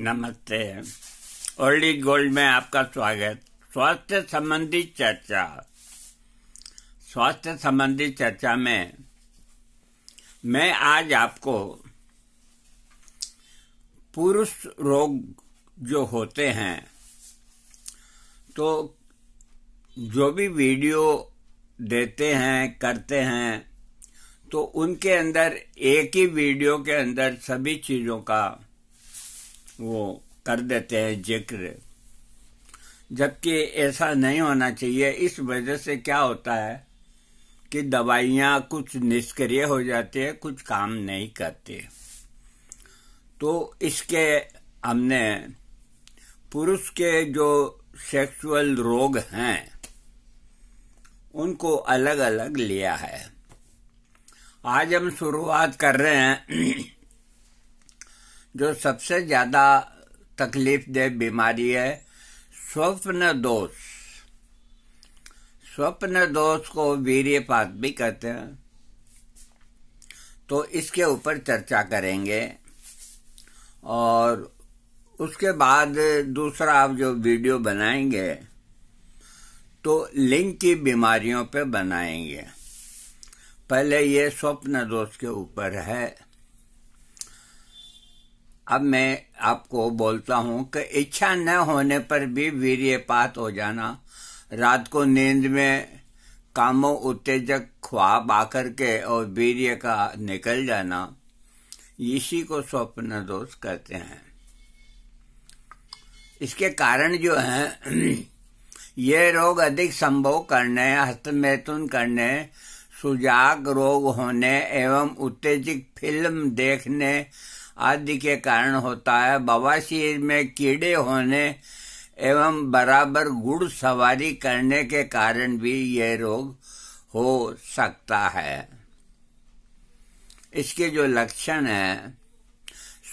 नमस्ते। Old is gold में आपका स्वागत। स्वास्थ्य संबंधी चर्चा में मैं आज आपको पुरुष रोग जो होते हैं, तो जो भी वीडियो देते हैं करते हैं, तो उनके अंदर एक ही वीडियो के अंदर सभी चीजों का वो कर देते हैं जिक्र, जबकि ऐसा नहीं होना चाहिए। इस वजह से क्या होता है कि दवाइयाँ कुछ निष्क्रिय हो जाती है, कुछ काम नहीं करती। तो इसके हमने पुरुष के जो सेक्सुअल रोग हैं उनको अलग अलग लिया है। आज हम शुरुआत कर रहे हैं जो सबसे ज्यादा तकलीफदेह बीमारी है, स्वप्न दोष। स्वप्न दोष को वीर्यपात भी कहते हैं। तो इसके ऊपर चर्चा करेंगे और उसके बाद दूसरा आप जो वीडियो बनाएंगे तो लिंग की बीमारियों पे बनाएंगे। पहले ये स्वप्न दोष के ऊपर है। अब मैं आपको बोलता हूं कि इच्छा न होने पर भी वीर्यपात हो जाना, रात को नींद में कामो उत्तेजक ख्वाब आकर के और वीर्य का निकल जाना, इसी को स्वप्न दोष कहते हैं। इसके कारण जो हैं, ये रोग अधिक संभव करने, हस्तमैथुन करने, सुजाग रोग होने एवं उत्तेजित फिल्म देखने आदि के कारण होता है। बवासीर में कीड़े होने एवं बराबर गुड़ सवारी करने के कारण भी यह रोग हो सकता है। इसके जो लक्षण है,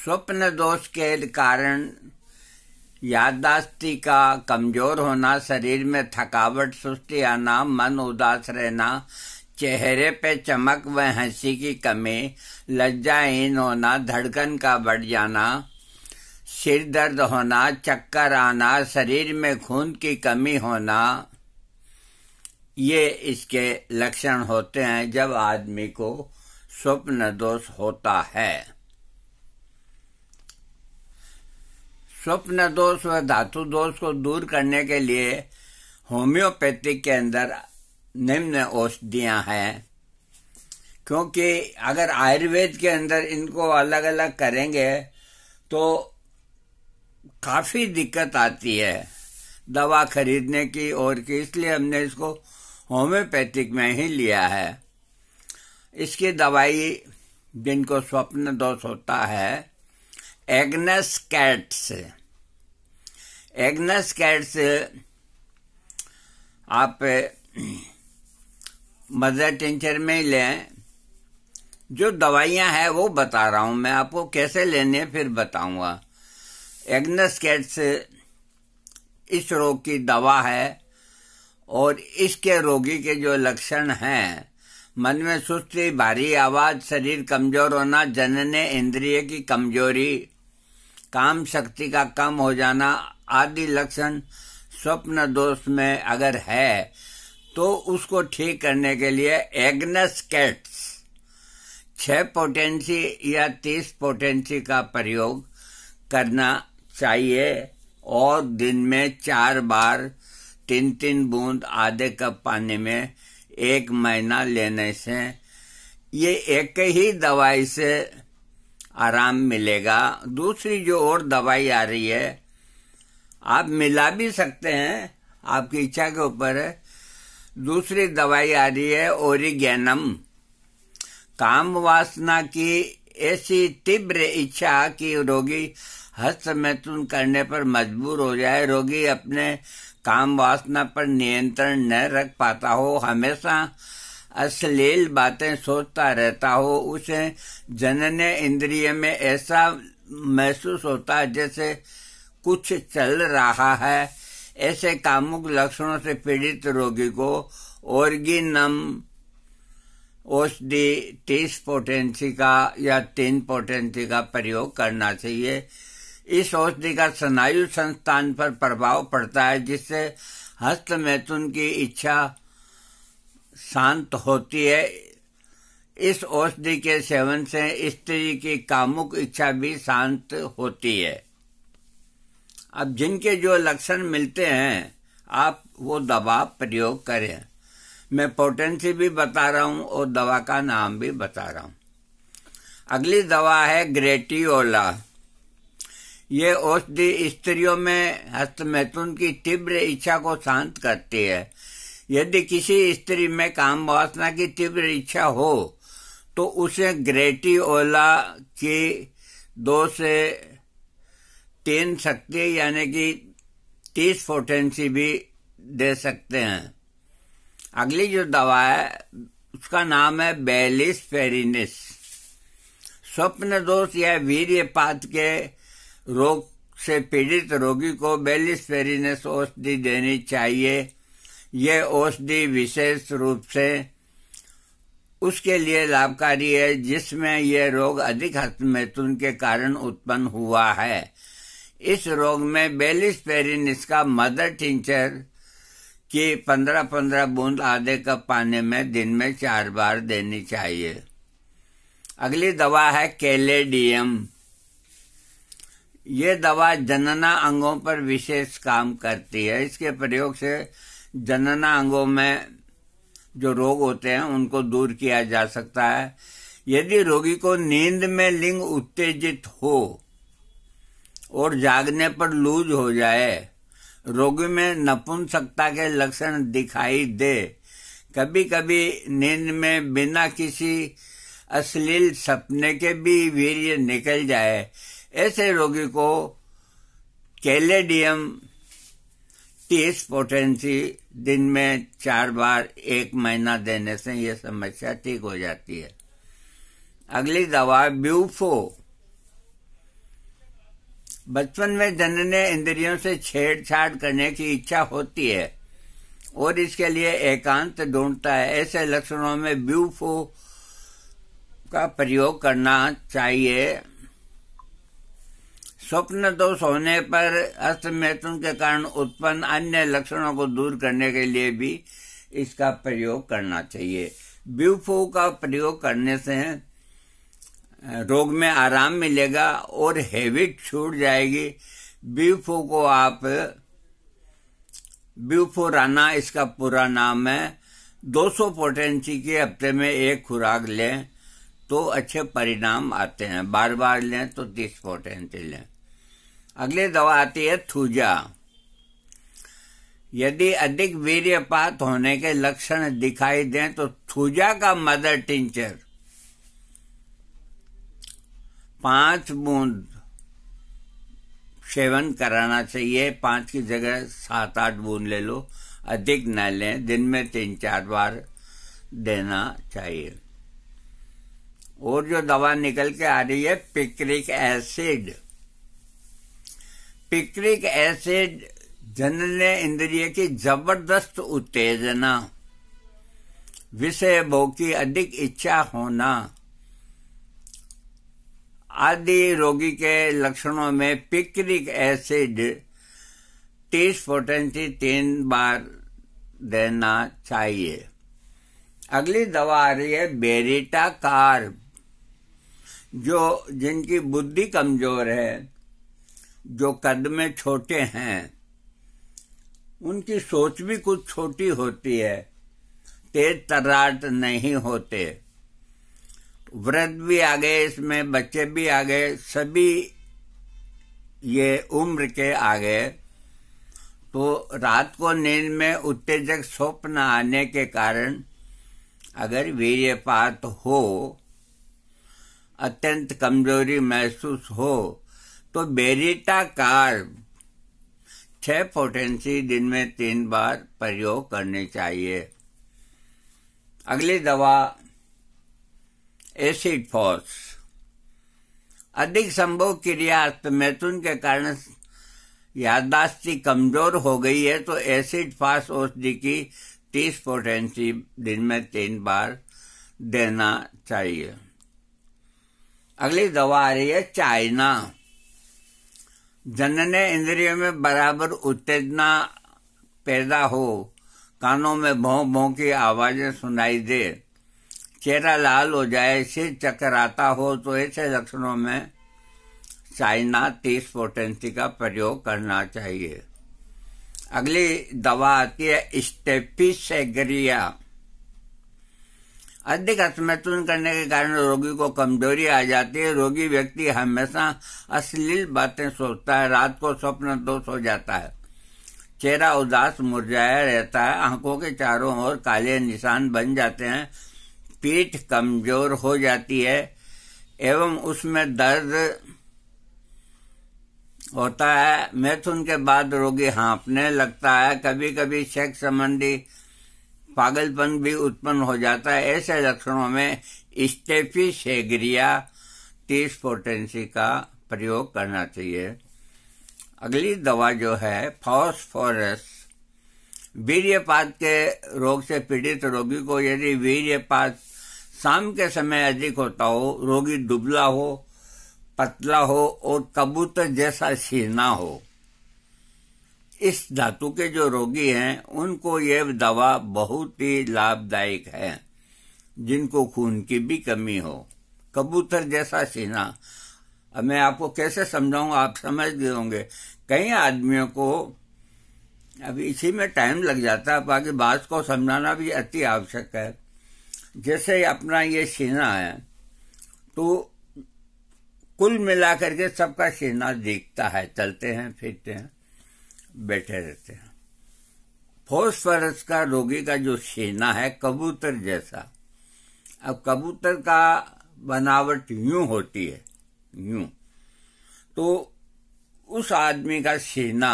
स्वप्न दोष के कारण याददाश्ती का कमजोर होना, शरीर में थकावट, सुस्ती आना, मन उदास रहना, चेहरे पे चमक व हंसी की कमी, लज्जाहीन होना, धड़कन का बढ़ जाना, सिर दर्द होना, चक्कर आना, शरीर में खून की कमी होना, ये इसके लक्षण होते हैं जब आदमी को स्वप्न दोष होता है। स्वप्न दोष व धातु दोष को दूर करने के लिए होम्योपैथिक के अंदर निम्न औषधियां हैं, क्योंकि अगर आयुर्वेद के अंदर इनको अलग अलग करेंगे तो काफी दिक्कत आती है दवा खरीदने की और की, इसलिए हमने इसको होम्योपैथिक में ही लिया है। इसकी दवाई जिनको स्वप्न दोष होता है, एग्नस कैट्स आप मदर टिंचर में लें। जो दवाइयां हैं वो बता रहा हूं मैं आपको, कैसे लेने फिर बताऊंगा। एग्नस कैट्स इस रोग की दवा है और इसके रोगी के जो लक्षण हैं, मन में सुस्ती, भारी आवाज, शरीर कमजोर होना, जनने इंद्रिय की कमजोरी, काम शक्ति का कम हो जाना आदि लक्षण स्वप्न दोष में अगर है तो उसको ठीक करने के लिए एग्नस कैट्स 6 पोटेंसी या 30 पोटेंसी का प्रयोग करना चाहिए और दिन में 4 बार 3-3 बूंद आधे कप पानी में 1 महीना लेने से ये एक ही दवाई से आराम मिलेगा। दूसरी जो और दवाई आ रही है, आप मिला भी सकते हैं, आपकी इच्छा के ऊपर है। दूसरी दवाई आ रही है ओरिगेनम। काम वासना की ऐसी तीव्र इच्छा कि रोगी हस्तमैथुन करने पर मजबूर हो जाए, रोगी अपने काम वासना पर नियंत्रण न रख पाता हो, हमेशा अश्लील बातें सोचता रहता हो, उसे जनने इंद्रिय में ऐसा महसूस होता है जैसे कुछ चल रहा है। ऐसे कामुक लक्षणों से पीड़ित रोगी को ओरिगेनम औषधि 30 पोटेंसी का या 3 पोटेंसी का प्रयोग करना चाहिए। इस औषधि का स्नायु संस्थान पर प्रभाव पड़ता है, जिससे हस्तमैथुन की इच्छा शांत होती है। इस औषधि के सेवन से स्त्री की कामुक इच्छा भी शांत होती है। अब जिनके जो लक्षण मिलते हैं, आप वो दवा प्रयोग करें। मैं पोटेंसी भी बता रहा हूं और दवा का नाम भी बता रहा हूं। अगली दवा है ग्रेटियोला। ये औषधि स्त्रियों में हस्तमैथुन की तीव्र इच्छा को शांत करती है। यदि किसी स्त्री में काम वासना की तीव्र इच्छा हो तो उसे ग्रेटियोला की 2 से 3 शक्ति यानी कि 30 पोटेंसी भी दे सकते हैं। अगली जो दवा है उसका नाम है बेलिस फेरिनिस। स्वप्न दोष या वीर्यपात के रोग से पीड़ित रोगी को बेलिस फेरिनिस औषधि देनी चाहिए। यह औषधि विशेष रूप से उसके लिए लाभकारी है जिसमें यह रोग अधिक हस्तमैथुन के कारण उत्पन्न हुआ है। इस रोग में बेलिस फेरिनिस का मदर टिंचर की 15-15 बूंद आधे कप पानी में दिन में 4 बार देनी चाहिए। अगली दवा है कैलेडियम। ये दवा जनना अंगों पर विशेष काम करती है। इसके प्रयोग से जनना अंगों में जो रोग होते हैं उनको दूर किया जा सकता है। यदि रोगी को नींद में लिंग उत्तेजित हो और जागने पर लूज हो जाए, रोगी में नपुंसकता के लक्षण दिखाई दे, कभी कभी नींद में बिना किसी अश्लील सपने के भी वीर्य निकल जाए, ऐसे रोगी को कैलेडियम 30 पोटेंसी दिन में 4 बार 1 महीना देने से यह समस्या ठीक हो जाती है। अगली दवा ब्यूफो। बचपन में जनने इंद्रियों से छेड़छाड़ करने की इच्छा होती है और इसके लिए एकांत ढूंढता है। ऐसे लक्षणों में ब्यूफो का प्रयोग करना चाहिए। स्वप्न दोष होने पर हस्तमैथुन के कारण उत्पन्न अन्य लक्षणों को दूर करने के लिए भी इसका प्रयोग करना चाहिए। ब्यूफो का प्रयोग करने से रोग में आराम मिलेगा और हैबिट छूट जाएगी। ब्यूफो को आप ब्यूफोराना इसका पूरा नाम है। 200 पोटेंसी की हफ्ते में 1 खुराक लें तो अच्छे परिणाम आते हैं। बार बार लें तो 30 पोटेंसी लें। अगली दवा आती है थूजा। यदि अधिक वीर्यपात होने के लक्षण दिखाई दें तो थूजा का मदर टिंचर 5 बूंद सेवन कराना चाहिए। 5 की जगह 7-8 बूंद ले लो, अधिक न लें। दिन में 3-4 बार देना चाहिए। और जो दवा निकल के आ रही है पिक्रिक एसिड। पिक्रिक एसिड जनने इंद्रिय की जबरदस्त उत्तेजना, विषय भोग की अधिक इच्छा होना आदि रोगी के लक्षणों में पिक्रिक एसिड 30 पोटेंसी 3 बार देना चाहिए। अगली दवा आ रही है बेरिटा कार्ब। जो जिनकी बुद्धि कमजोर है, जो कद में छोटे हैं, उनकी सोच भी कुछ छोटी होती है, तेज तर्राट नहीं होते, वृद्ध भी आ गए, इसमें बच्चे भी आ गए, सभी ये उम्र के आ गए, तो रात को नींद में उत्तेजक स्वप्न आने के कारण अगर वीर्यपात हो, अत्यंत कमजोरी महसूस हो, तो बेरिटा कार्ब 6 पोटेंसी दिन में 3 बार प्रयोग करनी चाहिए। अगली दवा एसिड फॉस। अधिक संभोग क्रिया हस्तमैथुन के कारण याददाश्त कमजोर हो गई है तो एसिड फास औषधि की 30 पोटेंसी दिन में 3 बार देना चाहिए। अगली दवा आ रही है चाइना। जनने इंद्रियों में बराबर उत्तेजना पैदा हो, कानों में भौं भौं की आवाजें सुनाई दे, चेहरा लाल हो जाए, सिर चकराता हो, तो ऐसे लक्षणों में चाइना 30 पोटेंसी का प्रयोग करना चाहिए। अगली दवा आती है स्टेपिसेग्रिया। अधिक हस्तमैथुन करने के कारण रोगी को कमजोरी आ जाती है। रोगी व्यक्ति हमेशा अश्लील बातें सोचता है, रात को स्वप्न दोष हो जाता है, चेहरा उदास मुरझाया रहता है, आंखों के चारों ओर काले निशान बन जाते हैं, पीठ कमजोर हो जाती है एवं उसमें दर्द होता है। मैथुन के बाद रोगी हाँफने लगता है, कभी कभी सेक्स संबंधी पागलपन भी उत्पन्न हो जाता है। ऐसे लक्षणों में स्टेपिसेग्रिया 30 पोटेंसी का प्रयोग करना चाहिए। अगली दवा जो है फास्फोरस। वीर्यपात के रोग से पीड़ित रोगी को यदि वीर्यपात शाम के समय अधिक होता हो, रोगी दुबला हो, पतला हो और कबूतर जैसा सीना हो, इस धातु के जो रोगी हैं उनको ये दवा बहुत ही लाभदायक है। जिनको खून की भी कमी हो, कबूतर जैसा सीना, अब मैं आपको कैसे समझाऊंगा, आप समझ गए होंगे। कई आदमियों को अभी इसी में टाइम लग जाता है, बाकी बात को समझाना भी अति आवश्यक है। जैसे अपना ये सीना है तो कुल मिलाकर के सबका सीना दिखता है, चलते हैं, फिरते हैं, बैठे रहते हैं। फास्फोरस का रोगी का जो सीना है कबूतर जैसा। अब कबूतर का बनावट यूं होती है, यूं, तो उस आदमी का सीना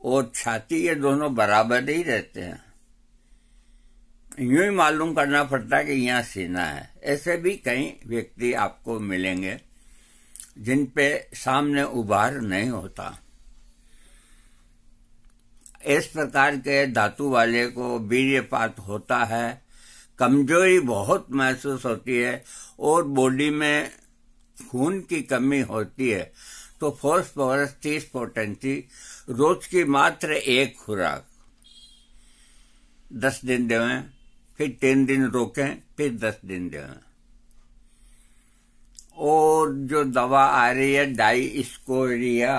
और छाती ये दोनों बराबर ही रहते हैं। यूं ही मालूम करना पड़ता है कि यहाँ सीना है। ऐसे भी कई व्यक्ति आपको मिलेंगे जिन पे सामने उभार नहीं होता। इस प्रकार के धातु वाले को वीर्यपात होता है, कमजोरी बहुत महसूस होती है और बॉडी में खून की कमी होती है, तो फास्फोरस 30 पोटेंसी रोज की मात्र एक खुराक 10 दिन देवें, फिर 3 दिन रोकें, फिर 10 दिन देवें। और जो दवा आ रही है डाइस्कोरिया,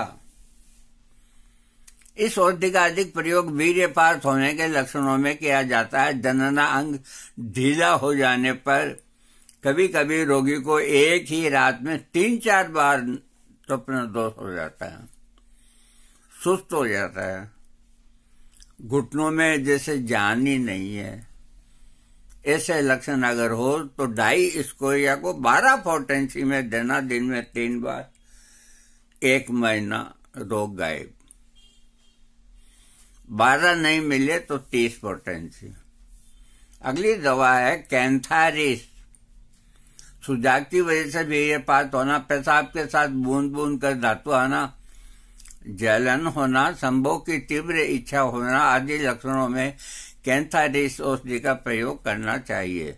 इस औषधि का अधिक प्रयोग वीर्यपात होने के लक्षणों में किया जाता है। जनना अंग ढीला हो जाने पर कभी कभी रोगी को एक ही रात में 3-4 बार स्वप्न दोष हो जाता है, सुस्त हो जाता है, घुटनों में जैसे जान ही नहीं है। ऐसे लक्षण अगर हो तो डाइस्कोरिया को 12 पोटेंसी में देना, दिन में 3 बार, 1 महीना, रोग गायब। 12 नहीं मिले तो 30 पोटेंसी। अगली दवा है कैंथारिस। सुजाग की वजह से वीर्यपात होना, पेशाब के साथ बूंद बूंद कर धातु आना, जलन होना, संभोग की तीव्र इच्छा होना आदि लक्षणों में कैंथारिस औषधि का प्रयोग करना चाहिए।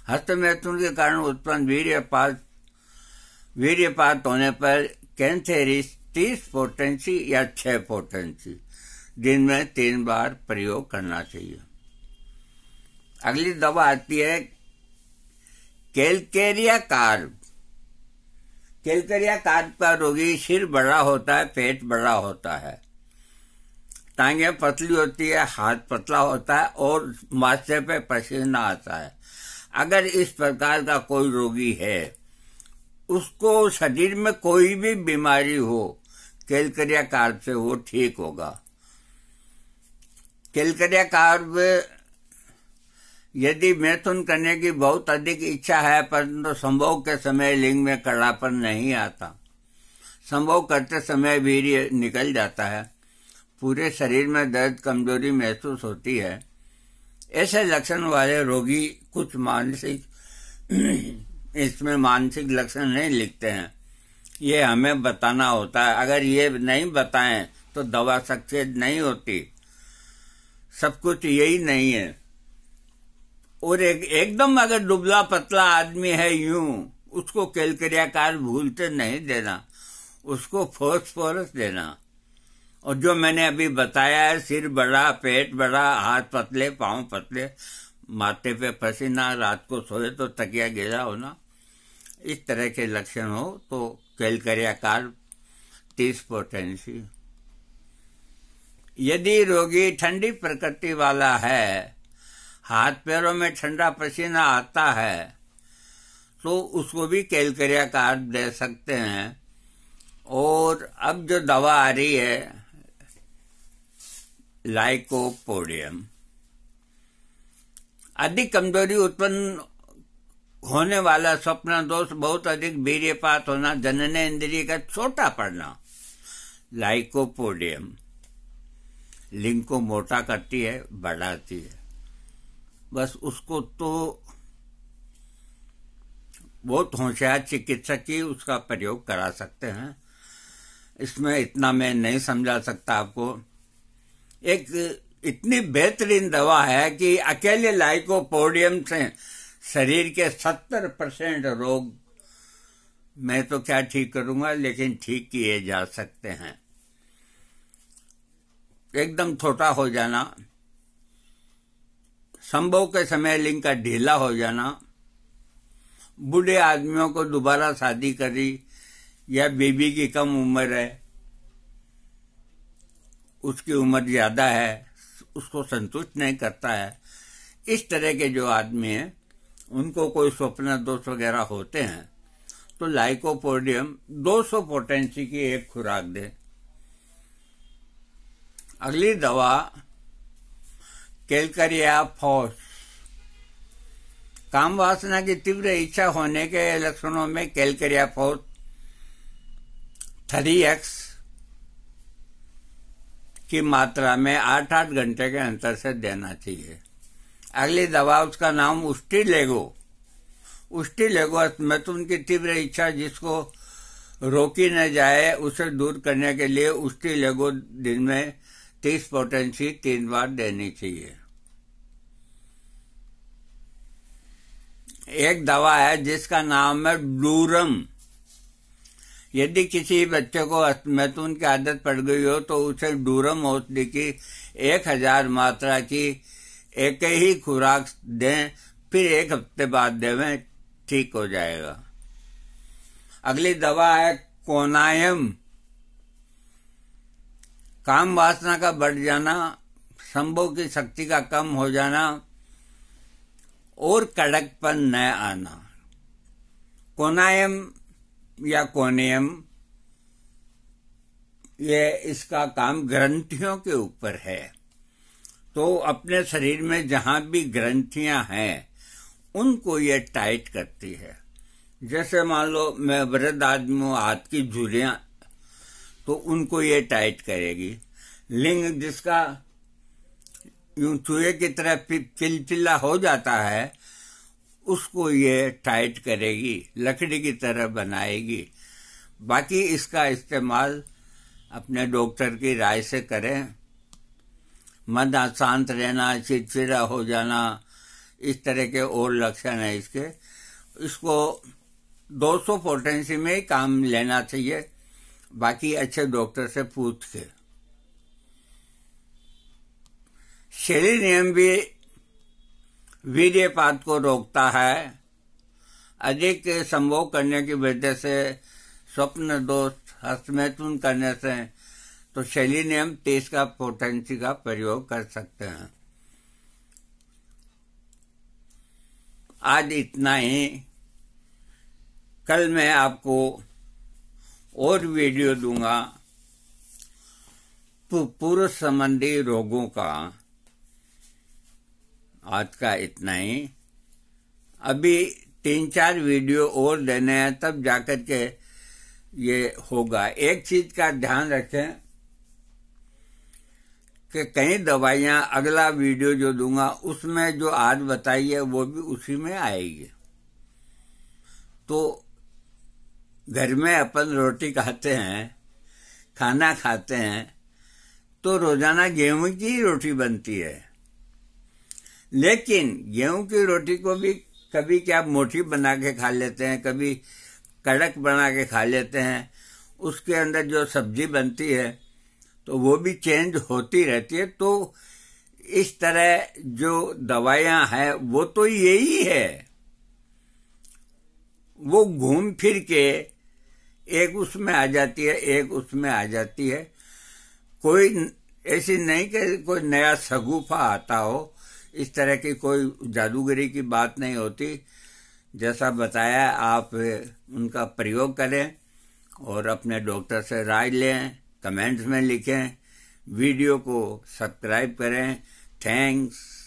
हस्तमैथुन के कारण उत्पन्न वीर्यपात होने पर कैंथारिस 30 पोटेंसी या 6 पोटेंसी दिन में 3 बार प्रयोग करना चाहिए। अगली दवा आती है कैलकेरिया कार्ब। कैलकेरिया कार्ब का रोगी सिर बड़ा होता है, पेट बड़ा होता है, टांगे पतली होती है, हाथ पतला होता है और माथे पे पसीना आता है। अगर इस प्रकार का कोई रोगी है, उसको शरीर में कोई भी बीमारी हो, कैलकेरिया कार्ब से वो ठीक होगा। कैलकेरिया कार्ब यदि मैथुन करने की बहुत अधिक इच्छा है परंतु संभोग के समय लिंग में कड़ापन नहीं आता, संभोग करते समय वीर्य निकल जाता है, पूरे शरीर में दर्द, कमजोरी महसूस होती है, ऐसे लक्षण वाले रोगी कुछ मानसिक इसमें मानसिक लक्षण नहीं लिखते हैं, ये हमें बताना होता है। अगर ये नहीं बताएं तो दवा सक्सेस नहीं होती। सब कुछ यही नहीं है। और एकदम अगर दुबला पतला आदमी है यूं, उसको कैलकेरिया कार्ब भूलते नहीं देना। उसको फॉस्फोरस देना। और जो मैंने अभी बताया है, सिर बड़ा, पेट बड़ा, हाथ पतले, पांव पतले, माथे पे पसीना, रात को सोए तो तकिया गीला होना, इस तरह के लक्षण हो तो कैलकरियाकार 30 पोटेंसी। यदि रोगी ठंडी प्रकृति वाला है, हाथ पैरों में ठंडा पसीना आता है, तो उसको भी कैलकरियाकार दे सकते हैं। और अब जो दवा आ रही है लाइकोपोडियम, अधिक कमजोरी उत्पन्न होने वाला स्वप्न दोष, बहुत अधिक वीर्यपात होना, जनन इंद्रिय का छोटा पड़ना, लाइकोपोडियम लिंग को मोटा करती है, बढ़ाती है। बस उसको तो बहुत होशियार चिकित्सक ही उसका प्रयोग करा सकते हैं, इसमें इतना मैं नहीं समझा सकता आपको। एक इतनी बेहतरीन दवा है कि अकेले लाइकोपोडियम से शरीर के 70% रोग मैं तो क्या ठीक करूंगा, लेकिन ठीक किए जा सकते हैं। एकदम छोटा हो जाना, संभोग के समय लिंग का ढीला हो जाना, बूढ़े आदमियों को दोबारा शादी करी या बीबी की कम उम्र है, उसकी उम्र ज्यादा है, उसको संतुष्ट नहीं करता है, इस तरह के जो आदमी हैं उनको कोई स्वप्न दोष वगैरह होते हैं तो लाइकोपोडियम 200 पोटेंसी की एक खुराक दे। अगली दवा कैलकरियाफॉस। काम वासना की तीव्र इच्छा होने के लक्षणों में कैलकरियाफॉस 3x की मात्रा में 8-8 घंटे के अंतर से देना चाहिए। अगली दवा, उसका नाम उस्टिलेगो। उस्टिलेगो मैथुन की तीव्र इच्छा जिसको रोकी न जाए उसे दूर करने के लिए उस्टिलेगो दिन में 30 पोटेंसी 3 बार देनी चाहिए। एक दवा है जिसका नाम है डूरम। यदि किसी बच्चे को मैथुन की आदत पड़ गई हो तो उसे डूरम औषधि की 1000 मात्रा की एक ही खुराक दें, फिर 1 हफ्ते बाद देवें, ठीक हो जाएगा। अगली दवा है कोनायम। काम वासना का बढ़ जाना, संभोग की शक्ति का कम हो जाना और कड़कपन न आना। कोनायम या कोनियम, ये इसका काम ग्रंथियों के ऊपर है। तो अपने शरीर में जहां भी ग्रंथियां हैं उनको ये टाइट करती है। जैसे मान लो मैं वृद्ध आदमी हूं, हाथ की झुर्रियां, तो उनको ये टाइट करेगी। लिंग जिसका यूं चूहे की तरह चिलचिला हो जाता है, उसको ये टाइट करेगी, लकड़ी की तरह बनाएगी। बाकी इसका इस्तेमाल अपने डॉक्टर की राय से करें। मन अशांत रहना, चिड़चिड़ा हो जाना, इस तरह के और लक्षण है इसके। इसको 200 पोटेंसी में ही काम लेना चाहिए, बाकी अच्छे डॉक्टर से पूछ के। सेलेनियम भी वीर्यपात को रोकता है। अधिक संभोग करने की वजह से, स्वप्न दोष, हस्तमैथुन करने से, तो सेलेनियम 30 का पोटेंसी का प्रयोग कर सकते हैं। आज इतना ही। कल मैं आपको और वीडियो दूंगा पुरुष संबंधी रोगों का। आज का इतना ही। अभी 3-4 वीडियो और देने हैं, तब जाकर के ये होगा। एक चीज का ध्यान रखें कि कई दवाइयां, अगला वीडियो जो दूंगा उसमें जो आज बताई है वो भी उसी में आएगी। तो घर में अपन रोटी खाते हैं, खाना खाते हैं, तो रोजाना गेहूं की रोटी बनती है। लेकिन गेहूं की रोटी को भी कभी क्या मोटी बना के खा लेते हैं, कभी कड़क बना के खा लेते हैं। उसके अंदर जो सब्जी बनती है तो वो भी चेंज होती रहती है। तो इस तरह जो दवाइयां हैं वो तो यही है, वो घूम फिर के एक उसमें आ जाती है, एक उसमें आ जाती है। कोई ऐसी नहीं कि कोई नया शगुफा आता हो, इस तरह की कोई जादूगरी की बात नहीं होती। जैसा बताया आप उनका प्रयोग करें और अपने डॉक्टर से राय लें, कमेंट्स में लिखें, वीडियो को सब्सक्राइब करें। थैंक्स।